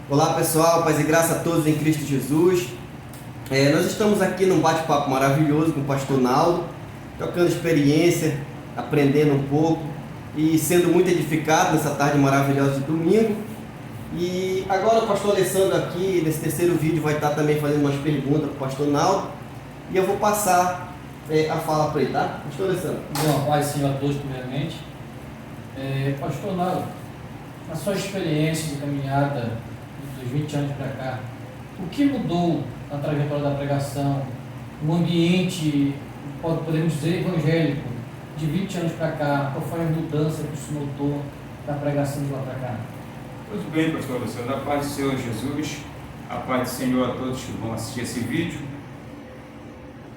Olá pessoal, paz e graça a todos em Cristo Jesus. Nós estamos aqui num bate-papo maravilhoso com o pastor Naldo, trocando experiência, aprendendo um pouco e sendo muito edificado nessa tarde maravilhosa de domingo. E agora o pastor Alessandro aqui, nesse terceiro vídeo, vai estar também fazendo umas perguntas para o pastor Naldo e eu vou passar a fala para ele, tá? Pastor Alessandro. Bom, paz, Senhor, a todos primeiramente. Pastor Naldo, a sua experiência de caminhada dos 20 anos para cá, o que mudou na trajetória da pregação, no ambiente, podemos dizer, evangélico, de 20 anos para cá? Qual foi a mudança que o senhor notou da pregação de lá para cá? Muito bem, pastor Luciano, a paz do Senhor Jesus, a paz do Senhor a todos que vão assistir esse vídeo.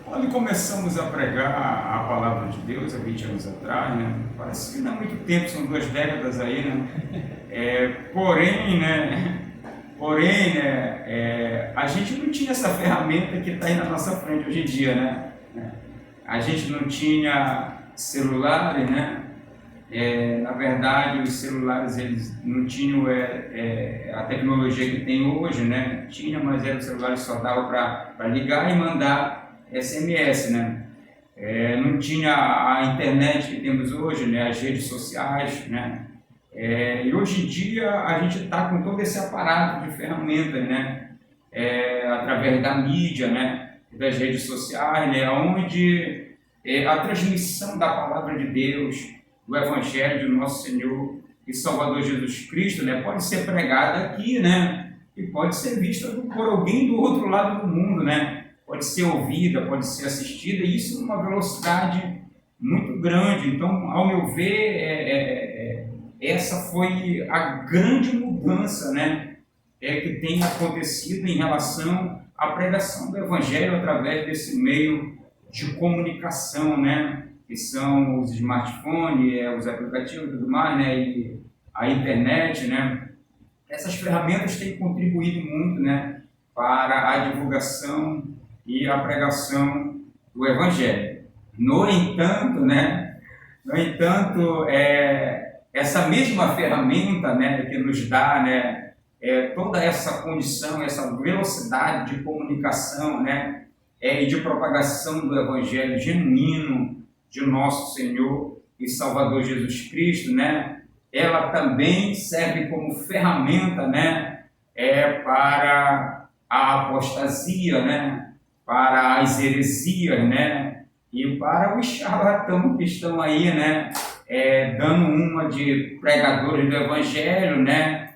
Quando começamos a pregar a palavra de Deus há 20 anos atrás, né? Parece que não é muito tempo, são 2 décadas aí, né? Porém, a gente não tinha essa ferramenta que está aí na nossa frente hoje em dia, né? A gente não tinha celulares, né? Na verdade, os celulares eles não tinham a tecnologia que tem hoje, né? Tinha, mas eram celulares que só dava para ligar e mandar SMS, né? Não tinha a internet que temos hoje, né? As redes sociais, né? E hoje em dia a gente está com todo esse aparato de ferramentas, né? Através da mídia, né? Das redes sociais, né? Onde a transmissão da palavra de Deus, do Evangelho do nosso Senhor e Salvador Jesus Cristo, né, pode ser pregada aqui, né, e pode ser vista por alguém do outro lado do mundo, né, pode ser ouvida, pode ser assistida, e isso numa velocidade muito grande. Então, ao meu ver, essa foi a grande mudança, né, que tem acontecido em relação à pregação do Evangelho através desse meio de comunicação, né, que são os smartphones, os aplicativos e tudo mais, né, e a internet, né. Essas ferramentas têm contribuído muito, né, para a divulgação e a pregação do Evangelho. No entanto, essa mesma ferramenta, né, que nos dá, né, toda essa condição, essa velocidade de comunicação, né, e de propagação do Evangelho genuíno de nosso Senhor e Salvador Jesus Cristo, né? Ela também serve como ferramenta, né? Para a apostasia, né? Para as heresias, né? E para os charlatãos que estão aí, né? Dando uma de pregadores do Evangelho, né?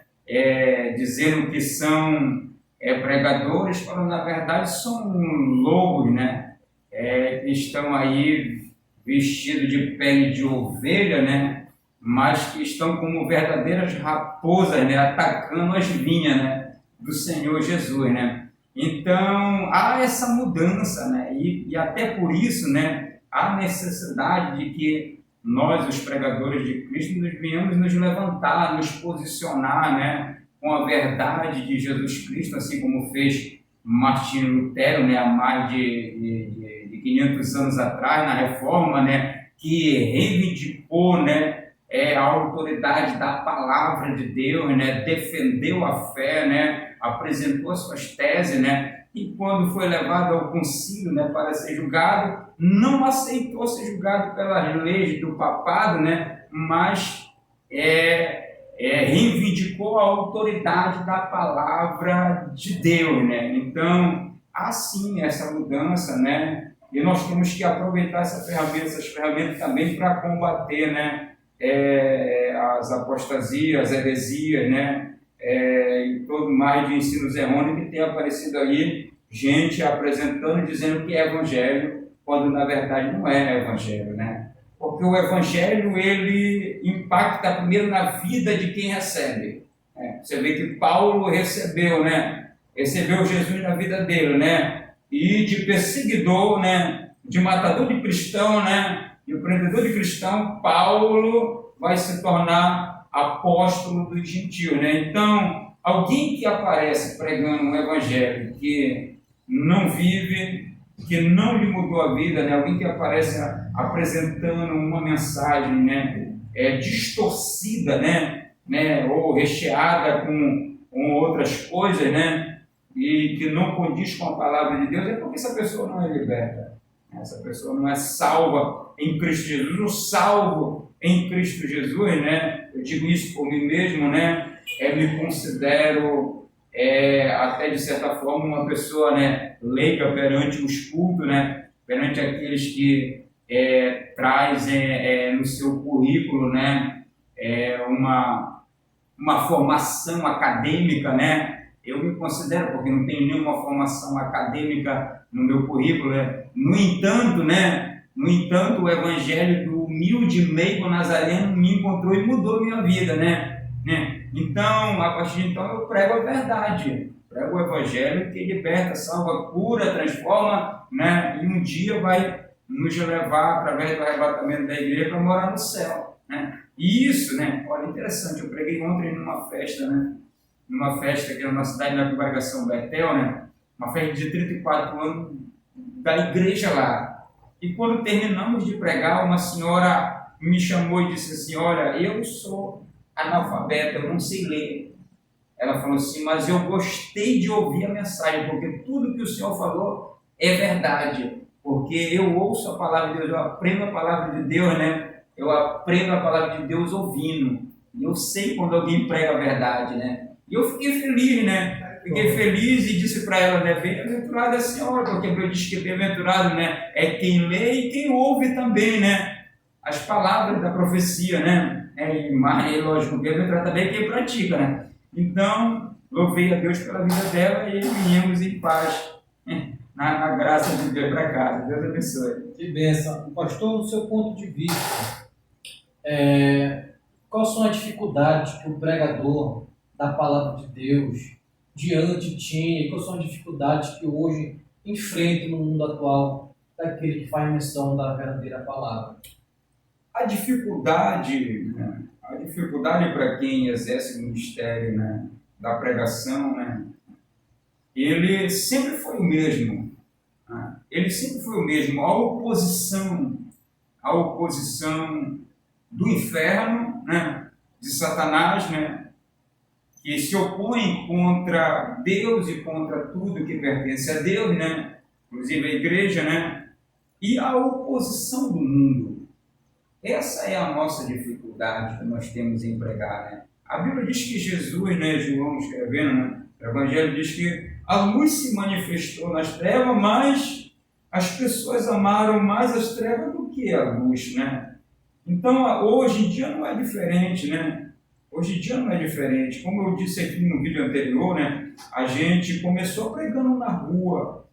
Dizendo que são pregadores, quando na verdade são lobos, né? Que estão aí vestido de pele de ovelha, né? Mas que estão como verdadeiras raposas, né? Atacando as vinhas, né? Do Senhor Jesus, né? Então, há essa mudança, né? E até por isso, né? Há necessidade de que nós, os pregadores de Cristo, nos venhamos nos levantar, nos posicionar, né? Com a verdade de Jesus Cristo, assim como fez Martinho Lutero, né? Há mais de 500 anos atrás, na Reforma, né, que reivindicou, né, a autoridade da palavra de Deus, né, defendeu a fé, né, apresentou suas teses, né, e quando foi levado ao concílio, né, para ser julgado, não aceitou ser julgado pelas leis do papado, né, mas reivindicou a autoridade da palavra de Deus, né. Então, há sim essa mudança, né. E nós temos que aproveitar essas ferramentas também para combater, né, as apostasias, as heresias, né, e todo mais de ensinos errôneos que tem aparecido aí, gente apresentando e dizendo que é evangelho, quando na verdade não é evangelho, né? Porque o evangelho, ele impacta primeiro na vida de quem recebe. Né? Você vê que Paulo recebeu, né? Recebeu Jesus na vida dele, né? E de perseguidor, né, de matador de cristão, né, de prendedor de cristão, Paulo vai se tornar apóstolo dos gentios, né? Então, alguém que aparece pregando um evangelho que não vive, que não lhe mudou a vida, né? Alguém que aparece apresentando uma mensagem, né, distorcida, né, ou recheada com com outras coisas, né? E que não condiz com a palavra de Deus, é porque essa pessoa não é liberta. Essa pessoa não é salva em Cristo Jesus. O salvo em Cristo Jesus, né? Eu digo isso por mim mesmo, né? Me considero até de certa forma uma pessoa, né, leiga perante os cultos, né? Perante aqueles que trazem no seu currículo, né? Uma formação acadêmica, né? Eu me considero, porque não tenho nenhuma formação acadêmica no meu currículo, né? No entanto, né? No entanto, o evangelho do humilde meigo nazareno me encontrou e mudou minha vida, né? Então, a partir de então, eu prego a verdade, prego o evangelho que liberta, salva, cura, transforma, né? E um dia vai nos levar, através do arrebatamento da igreja, para morar no céu, né? E isso, né? Olha, interessante, eu preguei ontem numa festa, né? Numa festa aqui na nossa cidade, na congregação Betel, né? Uma festa de 34 anos da igreja lá. E quando terminamos de pregar, uma senhora me chamou e disse assim: olha, eu sou analfabeta, eu não sei ler. Ela falou assim: mas eu gostei de ouvir a mensagem, porque tudo que o senhor falou é verdade. Porque eu ouço a palavra de Deus, eu aprendo a palavra de Deus, né? Eu aprendo a palavra de Deus ouvindo. E eu sei quando alguém prega a verdade, né? E eu fiquei feliz, né? Fiquei feliz e disse para ela, né? Bem-aventurada a senhora, porque eu disse que bem-aventurado, né? É quem lê e quem ouve também, né? As palavras da profecia, né? E lógico, bem-aventurado também é quem pratica, né? Então, louvei a Deus pela vida dela e viemos em paz, na graça de Deus para casa. Deus abençoe. Que bênção. Pastor, no seu ponto de vista, quais são as dificuldades que o pregador da palavra de Deus diante tinha? Quais são as dificuldades que hoje enfrenta no mundo atual daquele que faz menção da verdadeira palavra? A dificuldade, né? A dificuldade para quem exerce o ministério, né, da pregação, né, ele sempre foi o mesmo. Né? Ele sempre foi o mesmo. A oposição do inferno, né, de Satanás, né, que se opõe contra Deus e contra tudo que pertence a Deus, né, inclusive a igreja, né, e a oposição do mundo. Essa é a nossa dificuldade que nós temos em pregar, né? A Bíblia diz que Jesus, né, João escrevendo, né, o Evangelho diz que a luz se manifestou nas trevas, mas as pessoas amaram mais as trevas do que a luz, né? Então, hoje em dia não é diferente, né? Hoje em dia não é diferente. Como eu disse aqui no vídeo anterior, né, a gente começou pregando na rua.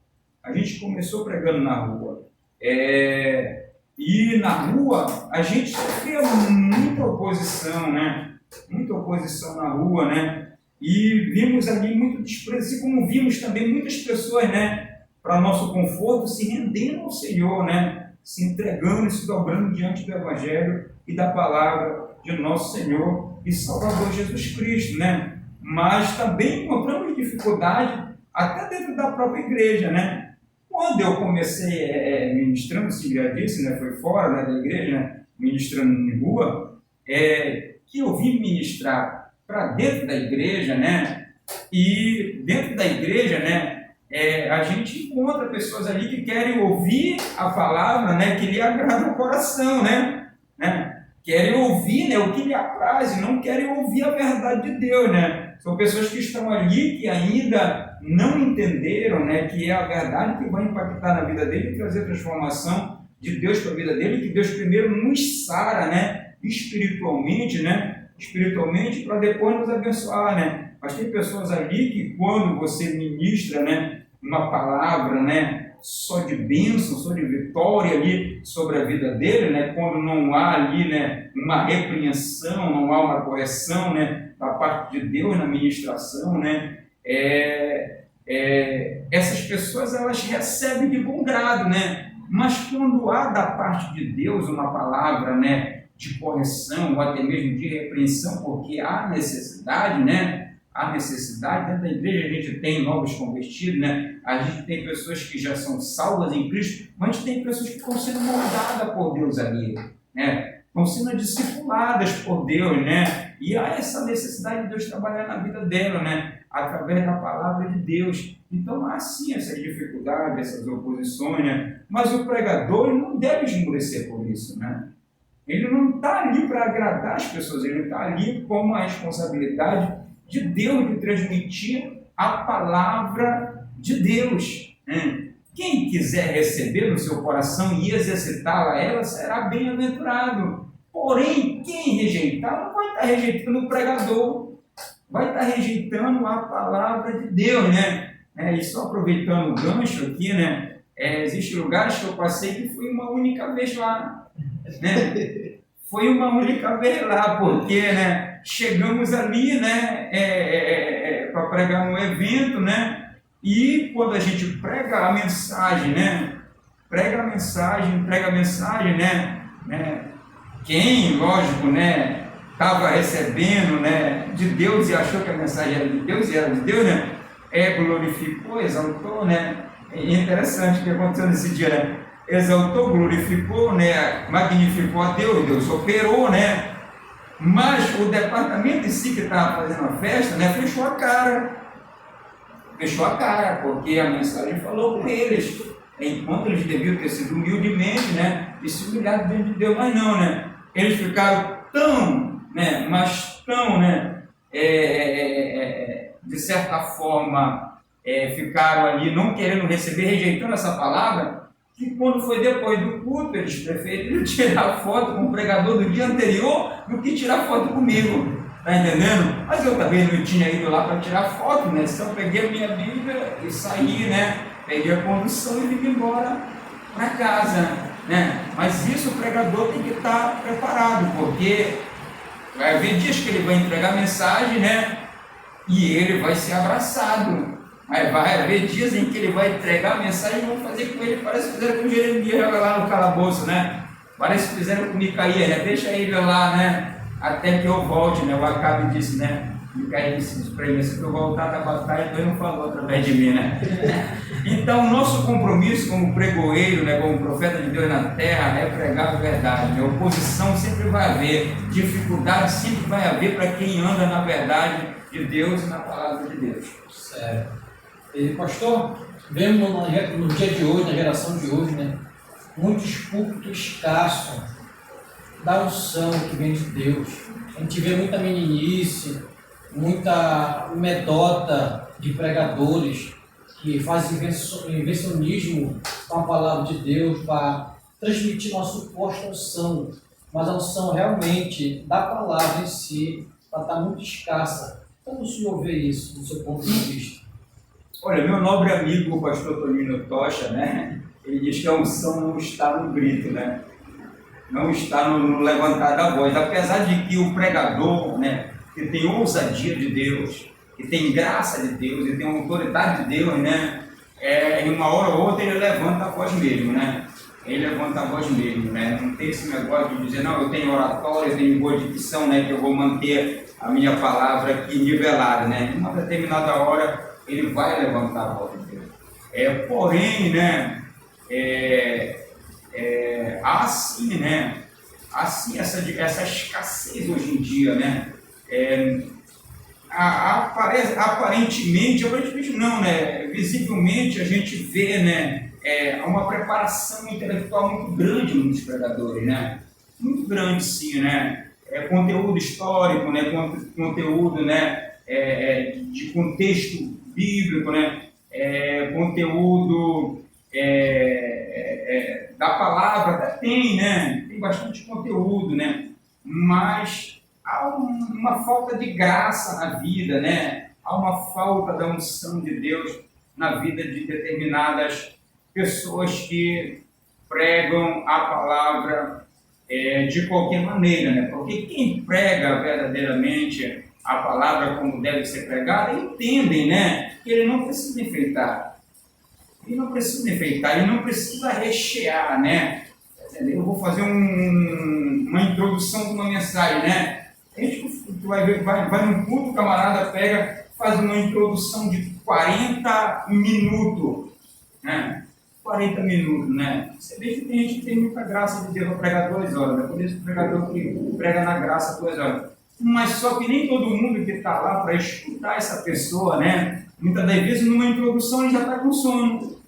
E na rua a gente sofria muita oposição, né? Muita oposição na rua, né? E vimos ali muito desprezo, assim como vimos também muitas pessoas, né, para nosso conforto, se rendendo ao Senhor, né? Se entregando e se dobrando diante do Evangelho e da palavra de nosso Senhor e Salvador Jesus Cristo, né? Mas também encontramos dificuldade até dentro da própria igreja, né? Quando eu comecei ministrando, se já disse, né, foi fora, né, da igreja, né, ministrando em rua, que eu vim ministrar para dentro da igreja, né, e dentro da igreja, né, a gente encontra pessoas ali que querem ouvir a palavra, né, que lhe agrada o coração, né, querem ouvir, né, o que lhe apraz e não querem ouvir a verdade de Deus, né. São pessoas que estão ali que ainda não entenderam, né, que é a verdade que vai impactar na vida dele e trazer transformação de Deus para a vida dele, que Deus primeiro nos sara, né, espiritualmente, para depois nos abençoar, né. Mas tem pessoas ali que quando você ministra, né, uma palavra, né, só de bênção, só de vitória ali sobre a vida dele, né, quando não há ali, né, uma repreensão, não há uma correção, né, da parte de Deus na ministração, né, essas pessoas elas recebem de bom grado, né? Mas quando há da parte de Deus uma palavra, né, de correção ou até mesmo de repreensão, porque há necessidade, né? Há necessidade. Dentro da igreja a gente tem novos convertidos, né? A gente tem pessoas que já são salvas em Cristo, mas a gente tem pessoas que estão sendo moldadas por Deus ali, né? Estão sendo discipuladas por Deus, né? E há essa necessidade de Deus trabalhar na vida dela, né? Através da palavra de Deus. Então há sim essas dificuldades, essas oposições, né? Mas o pregador ele não deve esmorecer por isso, né? Ele não está ali para agradar as pessoas, ele está ali com uma responsabilidade de Deus de transmitir a palavra de Deus, né? Quem quiser receber no seu coração e exercitá-la, ela será bem-aventurado. Porém, quem rejeitar, não vai estar rejeitando o pregador, vai estar rejeitando a palavra de Deus, né? E só aproveitando o gancho aqui, né? Existem lugares que eu passei que fui uma única vez lá, né? Foi uma única vez lá, porque, né, chegamos ali, né, para pregar um evento, né? E quando a gente prega a mensagem, né? Prega a mensagem, né? Quem, lógico, né, estava recebendo, né, de Deus e achou que a mensagem era de Deus e era de Deus, né? Glorificou, exaltou, né? É interessante o que aconteceu nesse dia, né? Exaltou, glorificou, né? Magnificou a Deus, Deus operou, né? Mas o departamento em si que estava fazendo a festa, né, fechou a cara, porque a mensagem falou com eles, enquanto eles deviam ter sido humildemente, né, e se humilhado diante de Deus, mas não, né? Eles ficaram tão, né, mas tão, né, de certa forma, ficaram ali não querendo receber, rejeitando essa palavra, que quando foi depois do culto, eles preferiram tirar foto com o pregador do dia anterior do que tirar foto comigo. Está entendendo? Mas eu também não tinha ido lá para tirar foto, né? Então eu peguei a minha Bíblia e saí, né? Peguei a condução e vim embora para casa, né? Mas isso o pregador tem que estar preparado, porque vai haver dias que ele vai entregar a mensagem, né? E ele vai ser abraçado. Mas vai haver dias em que ele vai entregar a mensagem e vão fazer com ele, parece que fizeram com Jeremias lá no calabouço, né? Parece que fizeram com Micaías, né? Deixa ele lá, né? Até que eu volte, né? O Acabe disse, né? Micaías disse para ele, se eu voltar da batalha, ele não falou através de mim, né? Então, o nosso compromisso como pregoeiro, né? Como profeta de Deus na terra, é pregar a verdade, né? Oposição sempre vai haver, dificuldade sempre vai haver para quem anda na verdade de Deus e na palavra de Deus. Certo. E, pastor, vemos no dia de hoje, na geração de hoje, né, muitos púlpitos escassos da unção que vem de Deus. A gente vê muita meninice, muita medota de pregadores que fazem invencionismo com a palavra de Deus para transmitir uma suposta unção, mas a unção realmente da palavra em si está muito escassa. Como o senhor vê isso, do seu ponto de vista? Olha, meu nobre amigo, o pastor Tonino Tocha, né? Ele diz que a unção não está no grito, né? Não está no levantar da voz. Apesar de que o pregador, né, que tem ousadia de Deus, que tem graça de Deus e tem autoridade de Deus, né? Em uma hora ou outra ele levanta a voz mesmo, né? Ele levanta a voz mesmo, né? Não tem esse negócio de dizer, não, eu tenho oratória, eu tenho boa dicção, né? Que eu vou manter a minha palavra aqui nivelada, né? Em uma determinada hora ele vai levantar a voz de Deus. Porém, né? Assim, né? Assim, essa escassez hoje em dia, né? Aparentemente não, né? Visivelmente a gente vê, né? Uma preparação intelectual muito grande nos pregadores, né? Muito grande, sim, né? Conteúdo histórico, né? Conteúdo, né? De contexto bíblico, né? Conteúdo da palavra, tem, né? Tem bastante conteúdo, né? Mas há uma falta de graça na vida, né? Há uma falta da unção de Deus na vida de determinadas pessoas que pregam a palavra de qualquer maneira, né? Porque quem prega verdadeiramente a palavra como deve ser pregada, entendem, né? Que ele não precisa enfeitar. Ele não precisa rechear, né? Eu vou fazer uma introdução de uma mensagem, né? A gente vai num culto, o camarada pega, faz uma introdução de 40 minutos, né? 40 minutos, né? Você vê que tem gente que tem muita graça de Deus para pregar 2 horas, né? Por isso o pregador que prega na graça 2 horas. Mas só que nem todo mundo que está lá para escutar essa pessoa, né? Muitas das vezes, numa introdução, ele já está com sono,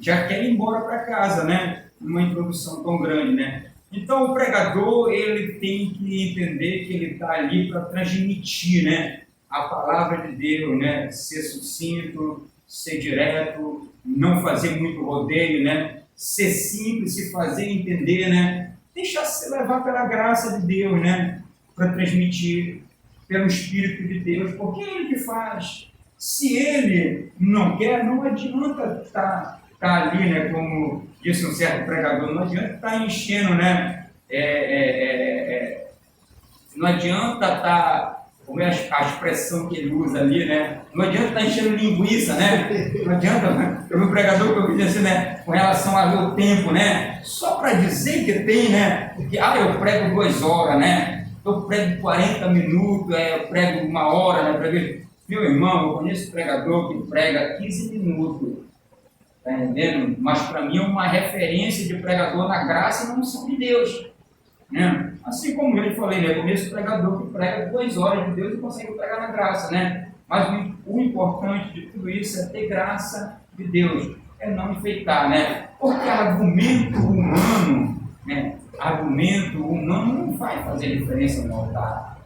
já quer ir embora para casa, né? Numa introdução tão grande, né? Então, o pregador, ele tem que entender que ele está ali para transmitir, né? A palavra de Deus, né? Ser sucinto, ser direto, não fazer muito rodeio, né? Ser simples, se fazer entender, né? Deixar-se levar pela graça de Deus, né? Para transmitir pelo Espírito de Deus, porque é Ele que faz. Se Ele não quer, não adianta estar ali, né? Como disse um certo pregador, não adianta estar enchendo, né? Não adianta estar, como é a expressão que ele usa ali, né? Não adianta estar enchendo linguiça, né? Não adianta, né? Eu vi um pregador que eu vi assim, né? Com relação ao tempo, né? Só para dizer que tem, né? Porque, eu prego 2 horas, né? Eu prego 40 minutos, eu prego 1 hora, né? Meu irmão, eu conheço pregador que prega 15 minutos. Tá entendendo? Mas para mim é uma referência de pregador na graça e na unção de Deus. Né? Assim como eu falei, né? Eu conheço pregador que prega 2 horas de Deus e consegue pregar na graça, né? Mas o importante de tudo isso é ter graça de Deus, é não enfeitar, né? Porque argumento humano, né? Argumento humano não vai fazer diferença no altar.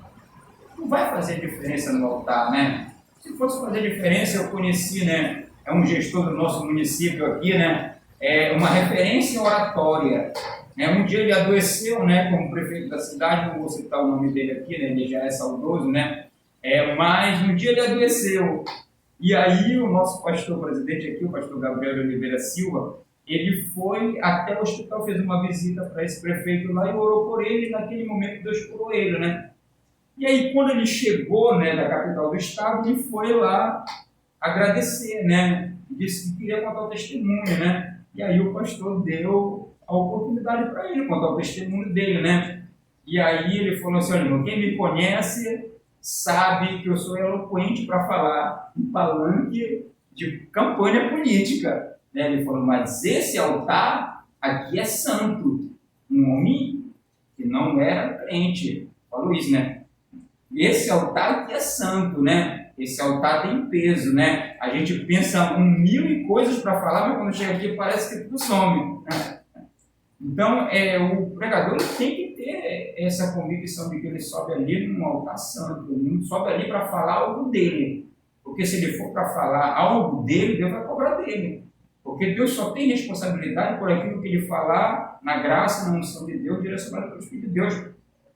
Não vai fazer diferença no altar, né? Se fosse fazer diferença, eu conheci, né? É um gestor do nosso município aqui, né? É uma referência oratória. Um dia ele adoeceu, né? Como prefeito da cidade, não vou citar o nome dele aqui, né? Ele já é saudoso, né? Mas um dia ele adoeceu. E aí o nosso pastor presidente aqui, o pastor Gabriel Oliveira Silva, ele foi até o hospital, fez uma visita para esse prefeito lá e orou por ele, e naquele momento Deus curou ele, né? E aí quando ele chegou, né, da capital do estado, ele foi lá agradecer, né? Disse que queria contar o testemunho, né? E aí o pastor deu a oportunidade para ele contar o testemunho dele, né? E aí ele falou assim: olha, quem me conhece sabe que eu sou eloquente para falar em palanque de campanha política, né? Ele falou: mas esse altar aqui é santo. Um homem que não era crente falou isso, né? Esse altar aqui é santo, né? Esse altar tem peso, né? A gente pensa 1000 coisas para falar, mas quando chega aqui parece que tudo some, né? Então, o pregador tem que ter essa convicção de que ele sobe ali num altar santo, ele não sobe ali para falar algo dele. Porque se ele for para falar algo dele, Deus vai cobrar dele. Porque Deus só tem responsabilidade por aquilo que ele falar na graça, na unção de Deus, direcionado pelo Espírito de Deus.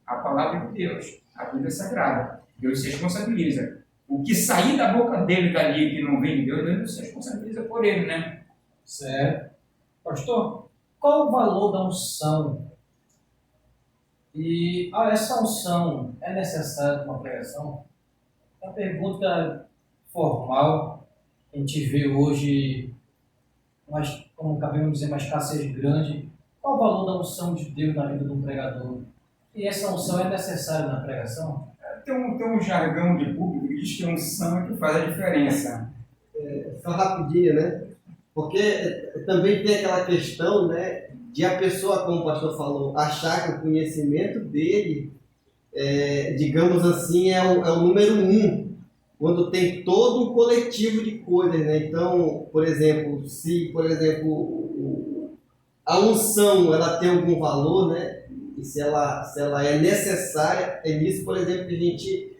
A palavra de Deus, a Bíblia Sagrada. Deus se responsabiliza. O que sair da boca dele dali que não vem de Deus, Deus se responsabiliza por ele, né? Certo. Pastor, qual o valor da unção? E essa unção é necessária para uma pregação? É uma pergunta formal. A gente vê hoje, como acabamos de dizer, uma escassez grande. Qual o valor da unção de Deus na vida de um pregador? E essa unção é necessária na pregação? Tem um jargão de público que diz que a unção é que faz a diferença. Só rapidinho, né? Porque também tem aquela questão, né, de a pessoa, como o pastor falou, achar que o conhecimento dele, digamos assim, é o número 1, quando tem todo um coletivo de coisas, né? Então, por exemplo, se a unção ela tem algum valor, né? E se ela é necessária, é nisso, por exemplo, que a gente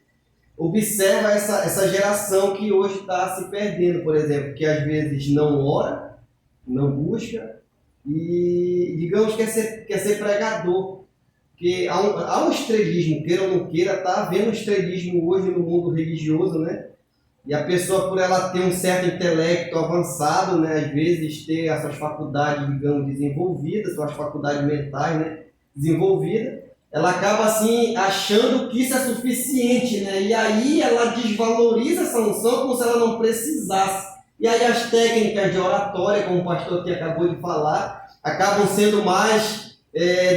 observa essa geração que hoje está se perdendo, por exemplo, que às vezes não ora, não busca e, digamos, quer ser pregador. Porque há um estrelismo, queira ou não queira, está havendo um estrelismo hoje no mundo religioso, né? E a pessoa, por ela ter um certo intelecto avançado, né, às vezes ter as suas faculdades, digamos, desenvolvidas, suas faculdades mentais, né, desenvolvidas, ela acaba assim achando que isso é suficiente, né? E aí ela desvaloriza essa unção como se ela não precisasse. E aí as técnicas de oratória, como o pastor aqui acabou de falar, acabam sendo mais,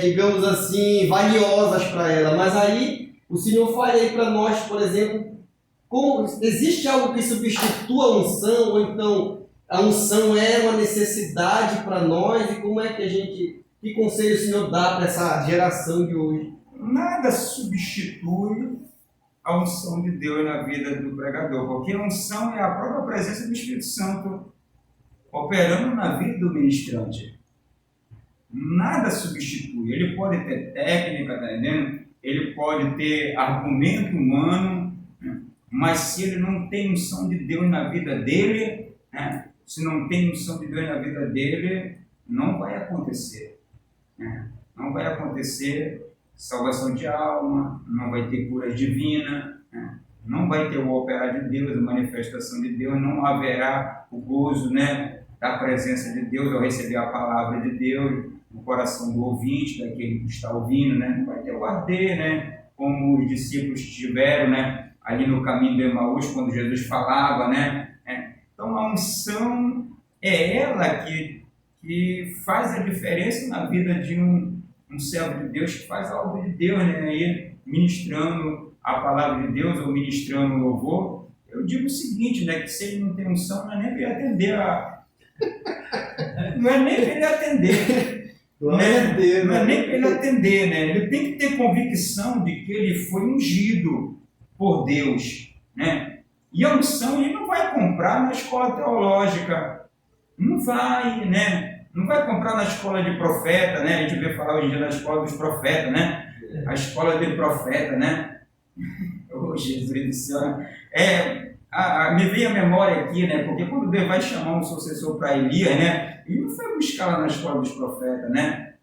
digamos assim, valiosas para ela. Mas aí o Senhor fala aí para nós, por exemplo, como existe algo que substitua a unção, ou então a unção é uma necessidade para nós, e como é que que conselho o Senhor dá para essa geração de hoje? Nada substitui a unção de Deus na vida do pregador, porque a unção é a própria presença do Espírito Santo operando na vida do ministrante. Nada substitui. Ele pode ter técnica, tá entendendo? Ele pode ter argumento humano, né? Mas se ele não tem unção de Deus na vida dele, né? Se não tem unção de Deus na vida dele, não vai acontecer, né? Não vai acontecer salvação de alma, não vai ter cura divina, né? Não vai ter o operar de Deus, a manifestação de Deus, não haverá o gozo, né, da presença de Deus ao receber a palavra de Deus no coração do ouvinte, daquele que está ouvindo, né? Não vai ter o arder, né, como os discípulos tiveram, né, ali no caminho de Emaús, quando Jesus falava, né? Então a unção é ela que faz a diferença na vida de um servo de Deus, que faz algo de Deus, né? Aí, ministrando a palavra de Deus ou ministrando o louvor. Eu digo o seguinte, né, que se ele não tem unção, não é nem para ele atender não é nem para ele atender. Né? Não é nem para ele atender, né? Ele tem que ter convicção de que ele foi ungido por Deus, né? E a unção ele não vai comprar na escola teológica, não vai, né? Não vai comprar na escola de profeta, né? A gente vê falar hoje em dia da escola dos profetas, né? A escola de profeta, né? Oh, Jesus do céu. Me veio a memória aqui, né? Porque quando Deus vai chamar um sucessor para Elias, né? Ele não foi buscar lá na escola dos profetas, né?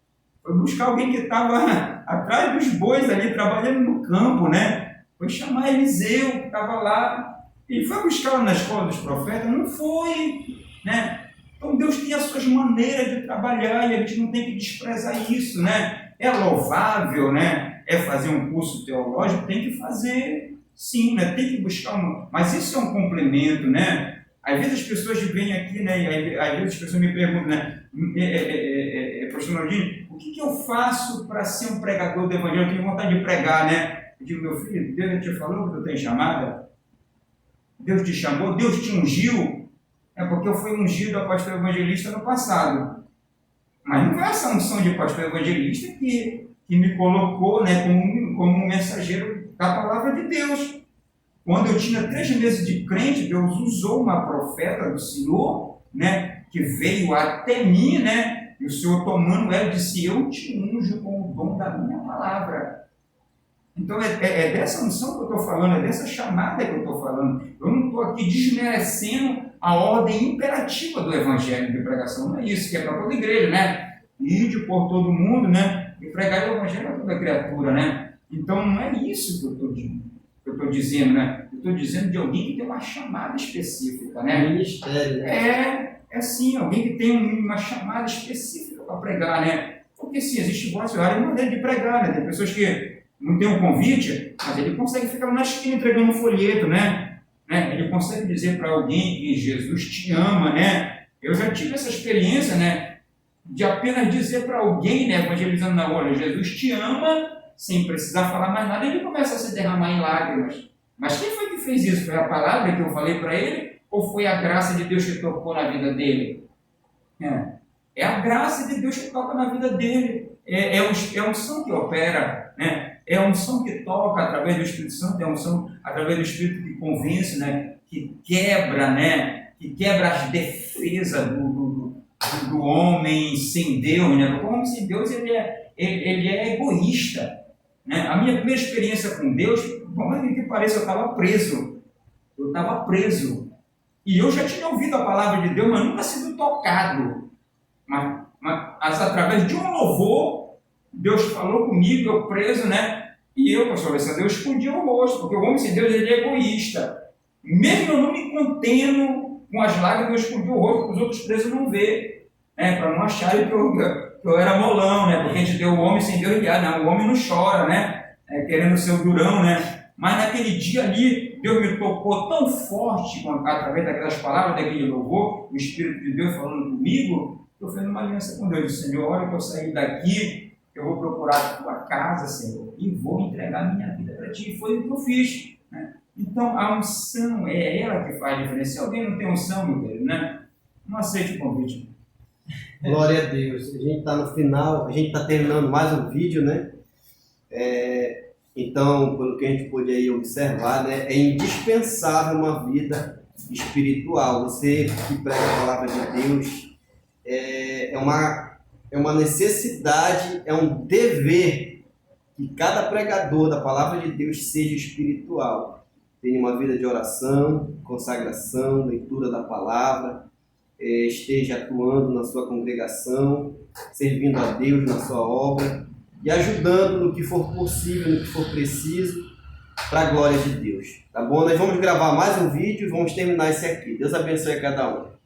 Foi buscar alguém que estava atrás dos bois ali, trabalhando no campo, né? Foi chamar Eliseu, que estava lá. Ele foi buscar lá na escola dos profetas? Não foi, né? Então Deus tem as suas maneiras de trabalhar e a gente não tem que desprezar isso, né? É louvável, né? É fazer um curso teológico, tem que fazer, sim, né? Tem que buscar mas isso é um complemento, né? Às vezes as pessoas vêm aqui, né? E às vezes as pessoas me perguntam, né? Pastor Nordinho, o que eu faço para ser um pregador do evangelho? Eu tenho vontade de pregar, né? Eu digo, meu filho, Deus te falou que tu tem chamada? Deus te chamou? Deus te ungiu? É porque eu fui ungido a pastor evangelista no passado. Mas não é essa unção de pastor evangelista que me colocou, né, como um mensageiro da palavra de Deus. Quando eu tinha 3 meses de crente, Deus usou uma profeta do Senhor, né, que veio até mim, né, e o Senhor tomando ela disse, eu te unjo com o dom da minha palavra. Então é dessa unção que eu estou falando, é dessa chamada que eu estou falando. Eu não estou aqui desmerecendo a ordem imperativa do evangelho de pregação, não é isso, que é para toda a igreja, né? Ide por todo mundo, né? E pregar o evangelho a toda criatura, né? Então não é isso que eu estou dizendo, né? Eu estou dizendo de alguém que tem uma chamada específica, né? Ministério, né? É sim, alguém que tem uma chamada específica para pregar, né? Porque sim, existe várias maneiras de pregar, né? Tem pessoas que não têm um convite, mas ele consegue ficar na esquina entregando um folheto, né? Ele consegue dizer para alguém que Jesus te ama, né? Eu já tive essa experiência, né? De apenas dizer para alguém, né? Evangelizando na hora, Jesus te ama, sem precisar falar mais nada, ele começa a se derramar em lágrimas. Mas quem foi que fez isso? Foi a palavra que eu falei para ele? Ou foi a graça de Deus que tocou na vida dele? É a graça de Deus que toca na vida dele. É a unção que opera, né? É a unção que toca através do Espírito Santo, é a unção através do Espírito que convence, né? Que quebra, né? Que quebra as defesas do homem sem Deus, né? Porque o homem sem Deus ele é egoísta, né? A minha primeira experiência com Deus, por mais que pareça, eu estava preso. E eu já tinha ouvido a palavra de Deus, mas nunca sido tocado. Mas através de um louvor, Deus falou comigo, eu preso, né? E eu, pastor Alessandro, eu escondi o rosto, porque o homem sem Deus ele é egoísta. Mesmo eu não me contendo com as lágrimas, eu escondi o rosto para os outros presos não ver, né? Para não acharem que eu era molão, né? Porque a gente deu o homem sem Deus guiado, né? O homem não chora, né? Querendo ser o durão, né? Mas naquele dia ali, Deus me tocou tão forte, através daquelas palavras, daquele louvor, o Espírito de Deus falando comigo, eu fiz uma aliança com Deus. Eu disse, Senhor, olha que eu saí daqui, eu vou procurar a tua casa, Senhor, e vou entregar minha vida para ti. E foi o que eu fiz, né? Então, a unção é ela que faz a diferença. Se alguém não tem unção, meu querido, né? Não aceite o convite. Glória a Deus. A gente está no final, a gente está terminando mais um vídeo, né? Então, pelo que a gente pôde aí observar, né, é indispensável uma vida espiritual. Você que prega a palavra de Deus, é uma necessidade, é um dever que cada pregador da palavra de Deus seja espiritual. Tenha uma vida de oração, consagração, leitura da palavra, esteja atuando na sua congregação, servindo a Deus na sua obra e ajudando no que for possível, no que for preciso, para a glória de Deus. Tá bom? Nós vamos gravar mais um vídeo e vamos terminar esse aqui. Deus abençoe a cada um.